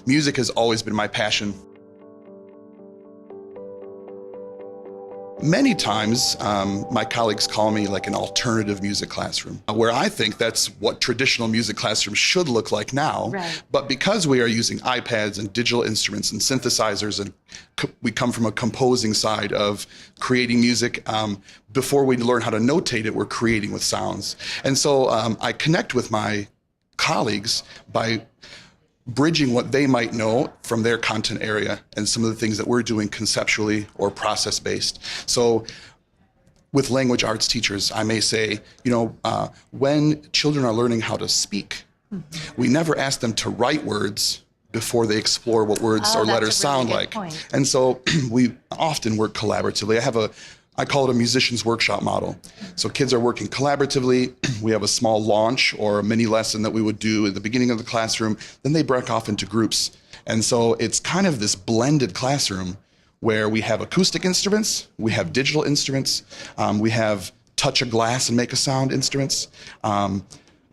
Music has always been my passion. Many times, my colleagues call me like an alternative music classroom, where I think that's what traditional music classrooms should look like now. Right. But because we are using iPads and digital instruments and synthesizers, and we come from a composing side of creating music, before we learn how to notate it, we're creating with sounds. And so I connect with my colleagues by bridging what they might know from their content area and some of the things that we're doing conceptually or process-based. So with language arts teachers, I may say, when children are learning how to speak, we never ask them to write words before they explore what words or letters sound like. Point. And so we often work collaboratively. I call it a musician's workshop model. So kids are working collaboratively. We have a small launch or a mini lesson that we would do at the beginning of the classroom. Then they break off into groups. And so it's kind of this blended classroom where we have acoustic instruments, we have digital instruments, we have touch a glass and make a sound instruments. And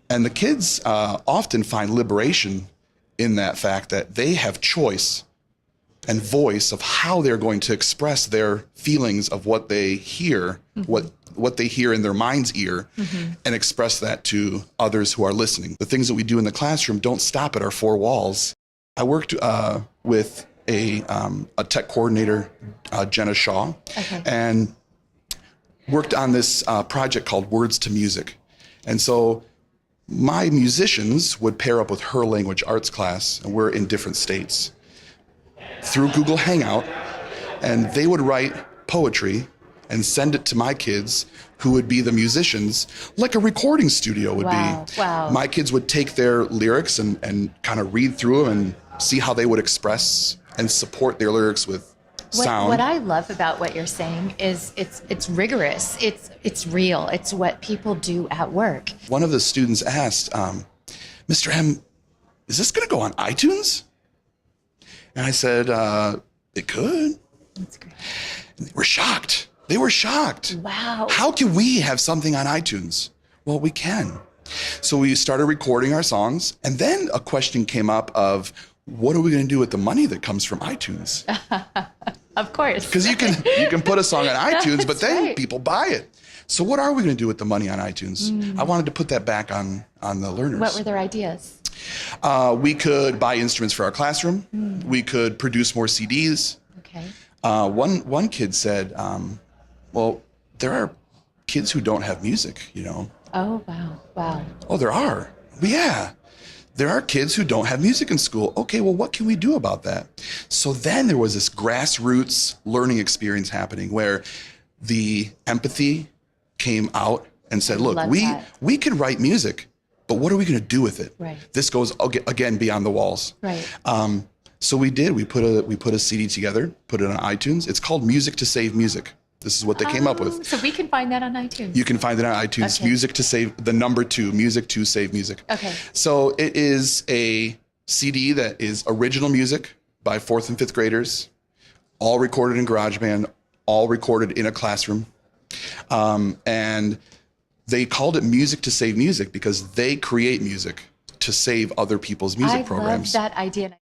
the kids often find liberation in that fact that they have choice and voice of how they're going to express their feelings of what they hear, what they hear in their mind's ear, and express that to others who are listening. The things that we do in the classroom don't stop at our four walls. I worked with a tech coordinator, Jenna Shaw, and worked on this project called Words to Music. And so my musicians would pair up with her language arts class, and we're in different states, through Google Hangout, and they would write poetry and send it to my kids, who would be the musicians, like a recording studio would be. Wow. My kids would take their lyrics and kind of read through them and see how they would express and support their lyrics with sound. What I love about what you're saying is it's rigorous, it's real, it's what people do at work. One of the students asked, Mr. M, is this going to go on iTunes? And I said, it could. That's great. And they were shocked. They were shocked. Wow. How can we have something on iTunes? Well, we can. So we started recording our songs, and then a question came up of, what are we going to do with the money that comes from iTunes? Of course. Because you can put a song on iTunes, but then right. people buy it. So what are we going to do with the money on iTunes? I wanted to put that back on the learners. What were their ideas? We could buy instruments for our classroom. We could produce more CDs. Okay. One kid said, well, there are kids who don't have music, Oh, wow. Wow. Oh, there are. Yeah. There are kids who don't have music in school. Okay, well, what can we do about that? So then there was this grassroots learning experience happening where the empathy came out and said, look, we can write music, but what are we going to do with it? Right. This goes, again, beyond the walls. Right. So we did. We put a CD together, put it on iTunes. It's called Music to Save Music. This is what they came up with. So we can find that on iTunes. You can find it on iTunes. Okay. Music to Save, the number 2, Music to Save Music. Okay. So it is a CD that is original music by 4th and 5th graders, all recorded in GarageBand, all recorded in a classroom. And they called it Music to Save Music because they create music to save other people's music programs. I love that idea.